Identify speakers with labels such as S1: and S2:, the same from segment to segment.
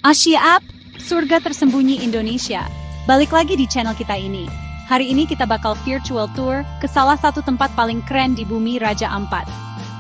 S1: Asia Up, surga tersembunyi Indonesia. Balik lagi di channel kita ini. Hari ini kita bakal virtual tour ke salah satu tempat paling keren di bumi, Raja Ampat.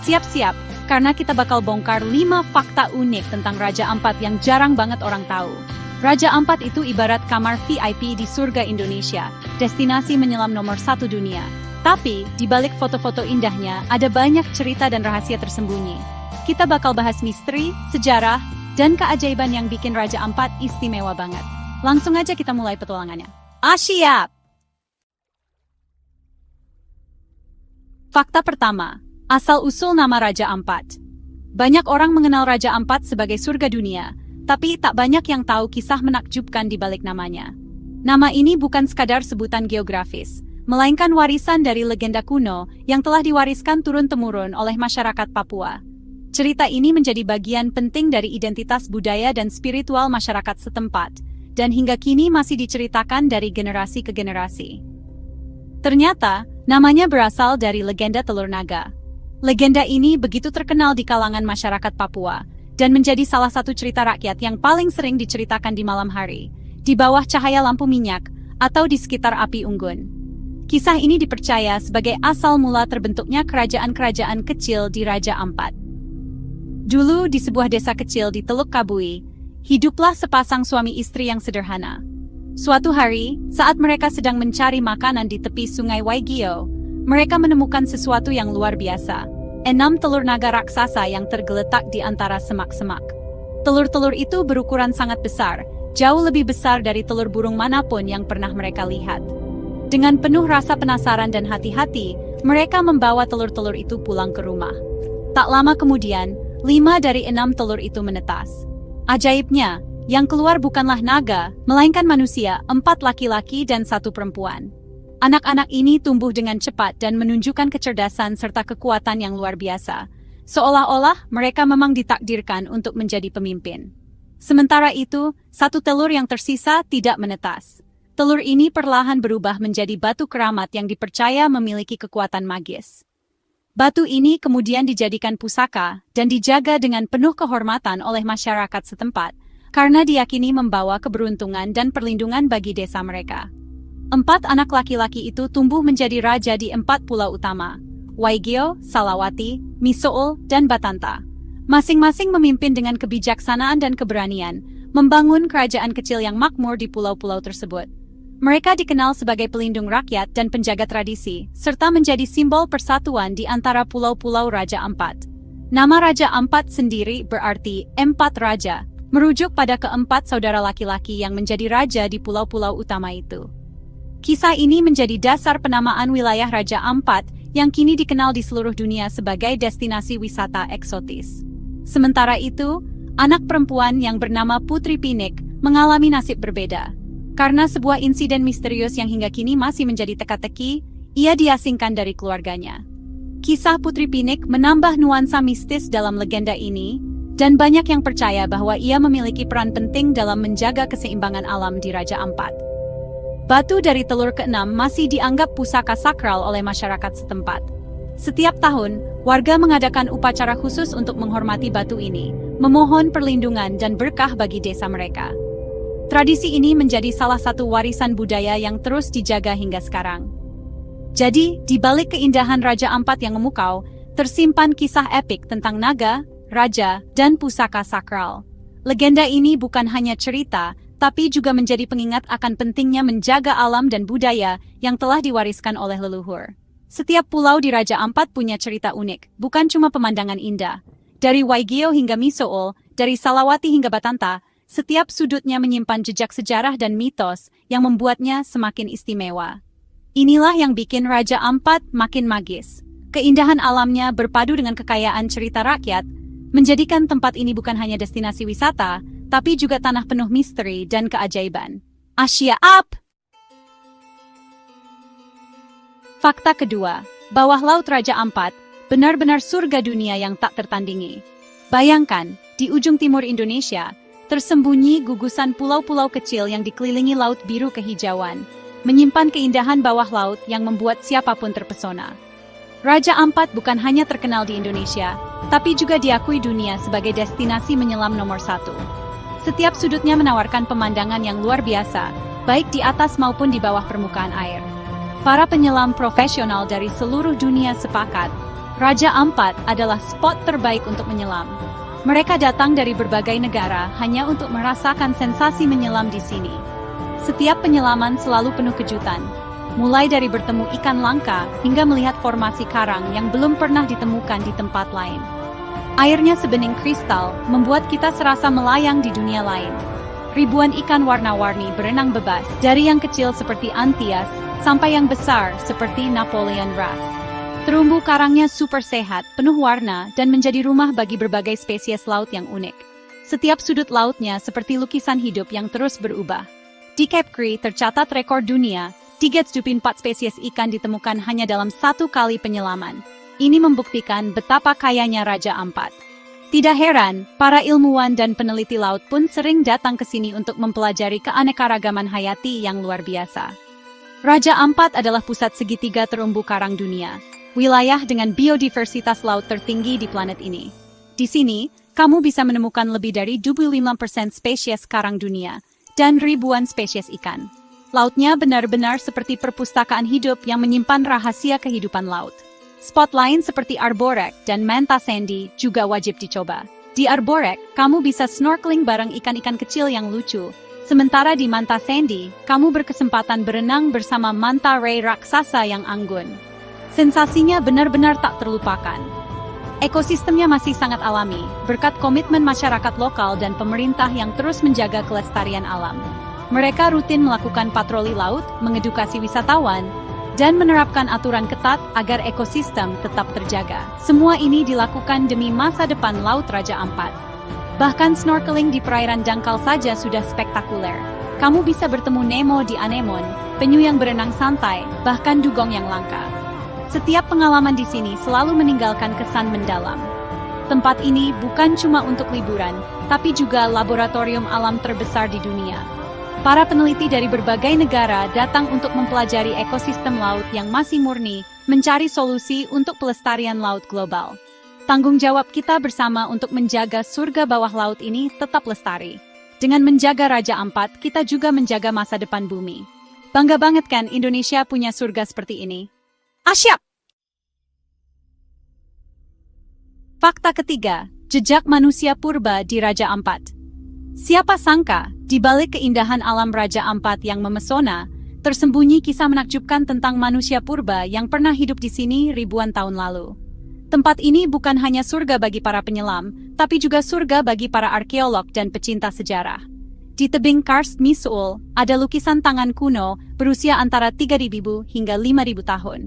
S1: Siap-siap, karena kita bakal bongkar 5 fakta unik tentang Raja Ampat yang jarang banget orang tahu. Raja Ampat itu ibarat kamar VIP di surga Indonesia, destinasi menyelam nomor 1 dunia. Tapi, di balik foto-foto indahnya, ada banyak cerita dan rahasia tersembunyi. Kita bakal bahas misteri, sejarah, dan keajaiban yang bikin Raja Ampat istimewa banget. Langsung aja kita mulai petualangannya. Siap! Fakta pertama, asal-usul nama Raja Ampat. Banyak orang mengenal Raja Ampat sebagai surga dunia, tapi tak banyak yang tahu kisah menakjubkan di balik namanya. Nama ini bukan sekadar sebutan geografis, melainkan warisan dari legenda kuno yang telah diwariskan turun-temurun oleh masyarakat Papua. Cerita ini menjadi bagian penting dari identitas budaya dan spiritual masyarakat setempat, dan hingga kini masih diceritakan dari generasi ke generasi. Ternyata, namanya berasal dari legenda Telur Naga. Legenda ini begitu terkenal di kalangan masyarakat Papua, dan menjadi salah satu cerita rakyat yang paling sering diceritakan di malam hari, di bawah cahaya lampu minyak, atau di sekitar api unggun. Kisah ini dipercaya sebagai asal mula terbentuknya kerajaan-kerajaan kecil di Raja Ampat. Dulu di sebuah desa kecil di Teluk Kabui, hiduplah sepasang suami istri yang sederhana. Suatu hari, saat mereka sedang mencari makanan di tepi sungai Waigio, mereka menemukan sesuatu yang luar biasa. 6 telur naga raksasa yang tergeletak di antara semak-semak. Telur-telur itu berukuran sangat besar, jauh lebih besar dari telur burung manapun yang pernah mereka lihat. Dengan penuh rasa penasaran dan hati-hati, mereka membawa telur-telur itu pulang ke rumah. Tak lama kemudian, 5 dari 6 telur itu menetas. Ajaibnya, yang keluar bukanlah naga, melainkan manusia, 4 laki-laki dan 1 perempuan. Anak-anak ini tumbuh dengan cepat dan menunjukkan kecerdasan serta kekuatan yang luar biasa. Seolah-olah mereka memang ditakdirkan untuk menjadi pemimpin. Sementara itu, 1 telur yang tersisa tidak menetas. Telur ini perlahan berubah menjadi batu keramat yang dipercaya memiliki kekuatan magis. Batu ini kemudian dijadikan pusaka dan dijaga dengan penuh kehormatan oleh masyarakat setempat, karena diyakini membawa keberuntungan dan perlindungan bagi desa mereka. 4 anak laki-laki itu tumbuh menjadi raja di 4 pulau utama, Waigio, Salawati, Misool, dan Batanta. Masing-masing memimpin dengan kebijaksanaan dan keberanian, membangun kerajaan kecil yang makmur di pulau-pulau tersebut. Mereka dikenal sebagai pelindung rakyat dan penjaga tradisi, serta menjadi simbol persatuan di antara pulau-pulau Raja Ampat. Nama Raja Ampat sendiri berarti 4 raja, merujuk pada keempat saudara laki-laki yang menjadi raja di pulau-pulau utama itu. Kisah ini menjadi dasar penamaan wilayah Raja Ampat yang kini dikenal di seluruh dunia sebagai destinasi wisata eksotis. Sementara itu, anak perempuan yang bernama Putri Pinik mengalami nasib berbeda. Karena sebuah insiden misterius yang hingga kini masih menjadi teka-teki, ia diasingkan dari keluarganya. Kisah Putri Pinik menambah nuansa mistis dalam legenda ini, dan banyak yang percaya bahwa ia memiliki peran penting dalam menjaga keseimbangan alam di Raja Ampat. Batu dari telur ke-6 masih dianggap pusaka sakral oleh masyarakat setempat. Setiap tahun, warga mengadakan upacara khusus untuk menghormati batu ini, memohon perlindungan dan berkah bagi desa mereka. Tradisi ini menjadi salah satu warisan budaya yang terus dijaga hingga sekarang. Jadi, di balik keindahan Raja Ampat yang memukau, tersimpan kisah epik tentang naga, raja, dan pusaka sakral. Legenda ini bukan hanya cerita, tapi juga menjadi pengingat akan pentingnya menjaga alam dan budaya yang telah diwariskan oleh leluhur. Setiap pulau di Raja Ampat punya cerita unik, bukan cuma pemandangan indah. Dari Waigio hingga Misool, dari Salawati hingga Batanta, setiap sudutnya menyimpan jejak sejarah dan mitos yang membuatnya semakin istimewa. Inilah yang bikin Raja Ampat makin magis. Keindahan alamnya berpadu dengan kekayaan cerita rakyat, menjadikan tempat ini bukan hanya destinasi wisata, tapi juga tanah penuh misteri dan keajaiban. Asia Up! Fakta kedua, bawah laut Raja Ampat benar-benar surga dunia yang tak tertandingi. Bayangkan, di ujung timur Indonesia, tersembunyi gugusan pulau-pulau kecil yang dikelilingi laut biru kehijauan, menyimpan keindahan bawah laut yang membuat siapapun terpesona. Raja Ampat bukan hanya terkenal di Indonesia, tapi juga diakui dunia sebagai destinasi menyelam nomor 1. Setiap sudutnya menawarkan pemandangan yang luar biasa, baik di atas maupun di bawah permukaan air. Para penyelam profesional dari seluruh dunia sepakat, Raja Ampat adalah spot terbaik untuk menyelam. Mereka datang dari berbagai negara hanya untuk merasakan sensasi menyelam di sini. Setiap penyelaman selalu penuh kejutan, mulai dari bertemu ikan langka hingga melihat formasi karang yang belum pernah ditemukan di tempat lain. Airnya sebening kristal, membuat kita serasa melayang di dunia lain. Ribuan ikan warna-warni berenang bebas, dari yang kecil seperti Antias, sampai yang besar seperti Napoleon wrasse. Terumbu karangnya super sehat, penuh warna, dan menjadi rumah bagi berbagai spesies laut yang unik. Setiap sudut lautnya seperti lukisan hidup yang terus berubah. Di Cape Cree tercatat rekor dunia, 324 spesies ikan ditemukan hanya dalam 1 kali penyelaman. Ini membuktikan betapa kayanya Raja Ampat. Tidak heran, para ilmuwan dan peneliti laut pun sering datang ke sini untuk mempelajari keanekaragaman hayati yang luar biasa. Raja Ampat adalah pusat segitiga terumbu karang dunia, wilayah dengan biodiversitas laut tertinggi di planet ini. Di sini, kamu bisa menemukan lebih dari 25% spesies karang dunia dan ribuan spesies ikan. Lautnya benar-benar seperti perpustakaan hidup yang menyimpan rahasia kehidupan laut. Spot lain seperti Arborek dan Manta Sandy juga wajib dicoba. Di Arborek, kamu bisa snorkeling bareng ikan-ikan kecil yang lucu. Sementara di Manta Sandy, kamu berkesempatan berenang bersama manta ray raksasa yang anggun. Sensasinya benar-benar tak terlupakan. Ekosistemnya masih sangat alami, berkat komitmen masyarakat lokal dan pemerintah yang terus menjaga kelestarian alam. Mereka rutin melakukan patroli laut, mengedukasi wisatawan, dan menerapkan aturan ketat agar ekosistem tetap terjaga. Semua ini dilakukan demi masa depan Laut Raja Ampat. Bahkan snorkeling di perairan dangkal saja sudah spektakuler. Kamu bisa bertemu Nemo di anemon, penyu yang berenang santai, bahkan dugong yang langka. Setiap pengalaman di sini selalu meninggalkan kesan mendalam. Tempat ini bukan cuma untuk liburan, tapi juga laboratorium alam terbesar di dunia. Para peneliti dari berbagai negara datang untuk mempelajari ekosistem laut yang masih murni, mencari solusi untuk pelestarian laut global. Tanggung jawab kita bersama untuk menjaga surga bawah laut ini tetap lestari. Dengan menjaga Raja Ampat, kita juga menjaga masa depan bumi. Bangga banget kan Indonesia punya surga seperti ini? Asyap! Fakta ketiga, jejak manusia purba di Raja Ampat. Siapa sangka, di balik keindahan alam Raja Ampat yang memesona, tersembunyi kisah menakjubkan tentang manusia purba yang pernah hidup di sini ribuan tahun lalu. Tempat ini bukan hanya surga bagi para penyelam, tapi juga surga bagi para arkeolog dan pecinta sejarah. Di tebing Karst Misuul, ada lukisan tangan kuno berusia antara 3.000 hingga 5.000 tahun.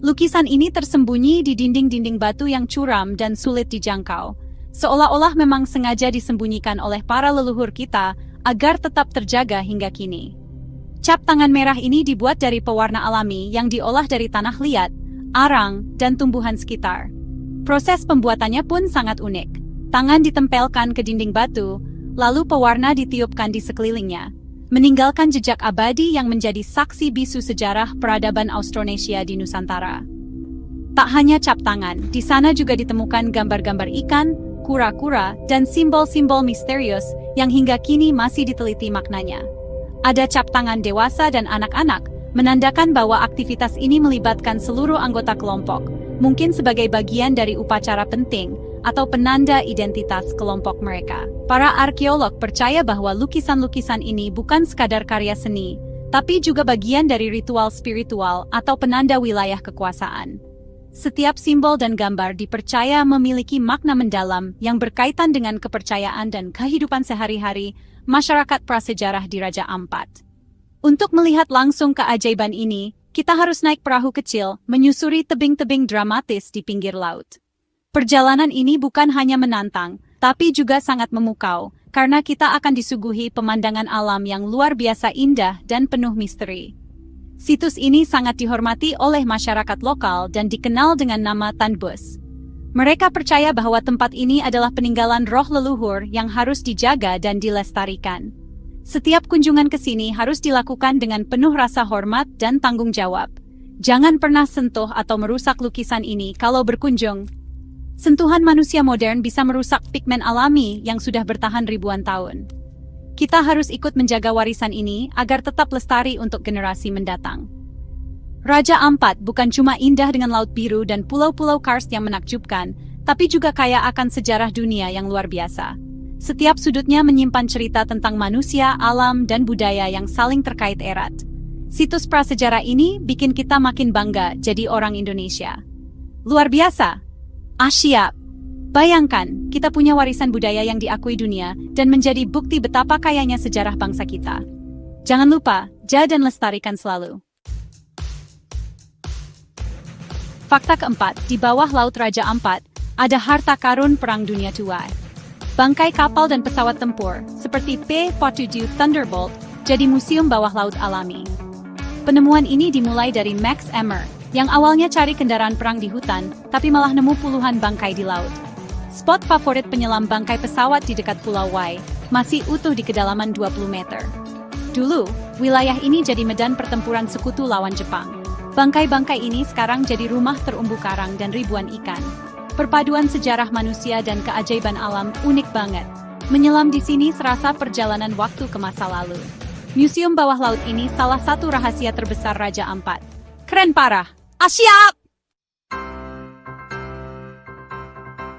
S1: Lukisan ini tersembunyi di dinding-dinding batu yang curam dan sulit dijangkau, seolah-olah memang sengaja disembunyikan oleh para leluhur kita agar tetap terjaga hingga kini. Cap tangan merah ini dibuat dari pewarna alami yang diolah dari tanah liat, arang, dan tumbuhan sekitar. Proses pembuatannya pun sangat unik. Tangan ditempelkan ke dinding batu, lalu pewarna ditiupkan di sekelilingnya, meninggalkan jejak abadi yang menjadi saksi bisu sejarah peradaban Austronesia di Nusantara. Tak hanya cap tangan, di sana juga ditemukan gambar-gambar ikan, kura-kura, dan simbol-simbol misterius yang hingga kini masih diteliti maknanya. Ada cap tangan dewasa dan anak-anak, menandakan bahwa aktivitas ini melibatkan seluruh anggota kelompok, mungkin sebagai bagian dari upacara penting atau penanda identitas kelompok mereka. Para arkeolog percaya bahwa lukisan-lukisan ini bukan sekadar karya seni, tapi juga bagian dari ritual spiritual atau penanda wilayah kekuasaan. Setiap simbol dan gambar dipercaya memiliki makna mendalam yang berkaitan dengan kepercayaan dan kehidupan sehari-hari masyarakat prasejarah di Raja Ampat. Untuk melihat langsung keajaiban ini, kita harus naik perahu kecil menyusuri tebing-tebing dramatis di pinggir laut. Perjalanan ini bukan hanya menantang, tapi juga sangat memukau, karena kita akan disuguhi pemandangan alam yang luar biasa indah dan penuh misteri. Situs ini sangat dihormati oleh masyarakat lokal dan dikenal dengan nama Tanbus. Mereka percaya bahwa tempat ini adalah peninggalan roh leluhur yang harus dijaga dan dilestarikan. Setiap kunjungan ke sini harus dilakukan dengan penuh rasa hormat dan tanggung jawab. Jangan pernah sentuh atau merusak lukisan ini kalau berkunjung. Sentuhan manusia modern bisa merusak pigmen alami yang sudah bertahan ribuan tahun. Kita harus ikut menjaga warisan ini agar tetap lestari untuk generasi mendatang. Raja Ampat bukan cuma indah dengan laut biru dan pulau-pulau karst yang menakjubkan, tapi juga kaya akan sejarah dunia yang luar biasa. Setiap sudutnya menyimpan cerita tentang manusia, alam, dan budaya yang saling terkait erat. Situs prasejarah ini bikin kita makin bangga jadi orang Indonesia. Luar biasa! Asyap! Bayangkan, kita punya warisan budaya yang diakui dunia dan menjadi bukti betapa kayanya sejarah bangsa kita. Jangan lupa, jaga dan lestarikan selalu. Fakta keempat, di bawah Laut Raja Ampat, ada harta karun Perang Dunia Tua. Bangkai kapal dan pesawat tempur, seperti P-47 Thunderbolt, jadi museum bawah laut alami. Penemuan ini dimulai dari Max Emmer, yang awalnya cari kendaraan perang di hutan, tapi malah nemu puluhan bangkai di laut. Spot favorit penyelam bangkai pesawat di dekat Pulau Wai, masih utuh di kedalaman 20 meter. Dulu, wilayah ini jadi medan pertempuran sekutu lawan Jepang. Bangkai-bangkai ini sekarang jadi rumah terumbu karang dan ribuan ikan. Perpaduan sejarah manusia dan keajaiban alam unik banget. Menyelam di sini serasa perjalanan waktu ke masa lalu. Museum bawah laut ini salah satu rahasia terbesar Raja Ampat. Keren parah! Asyap!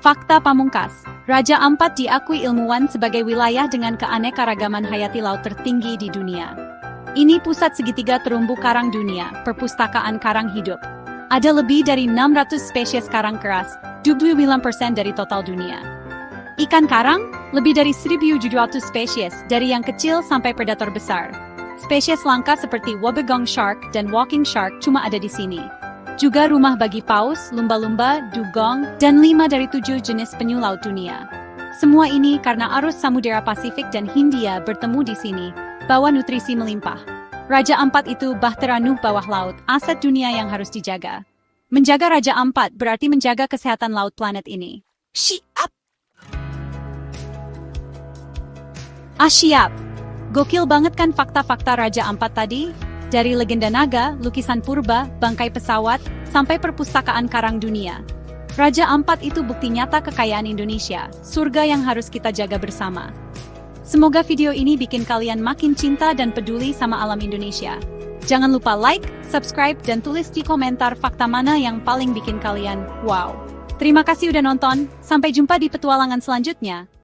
S1: Fakta pamungkas, Raja Ampat diakui ilmuwan sebagai wilayah dengan keanekaragaman hayati laut tertinggi di dunia. Ini pusat segitiga terumbu karang dunia, perpustakaan karang hidup. Ada lebih dari 600 spesies karang keras, 29% dari total dunia. Ikan karang, lebih dari 1.700 spesies, dari yang kecil sampai predator besar. Spesies langka seperti wobbegong shark dan walking shark cuma ada di sini. Juga rumah bagi paus, lumba-lumba, dugong, dan 5 dari 7 jenis penyu laut dunia. Semua ini karena arus Samudera Pasifik dan Hindia bertemu di sini, bawa nutrisi melimpah. Raja Ampat itu bahtera Nuh bawah laut, aset dunia yang harus dijaga. Menjaga Raja Ampat berarti menjaga kesehatan laut planet ini. Siap! Asyap! Gokil banget kan fakta-fakta Raja Ampat tadi? Dari legenda naga, lukisan purba, bangkai pesawat, sampai perpustakaan karang dunia. Raja Ampat itu bukti nyata kekayaan Indonesia, surga yang harus kita jaga bersama. Semoga video ini bikin kalian makin cinta dan peduli sama alam Indonesia. Jangan lupa like, subscribe, dan tulis di komentar fakta mana yang paling bikin kalian wow. Terima kasih udah nonton, sampai jumpa di petualangan selanjutnya.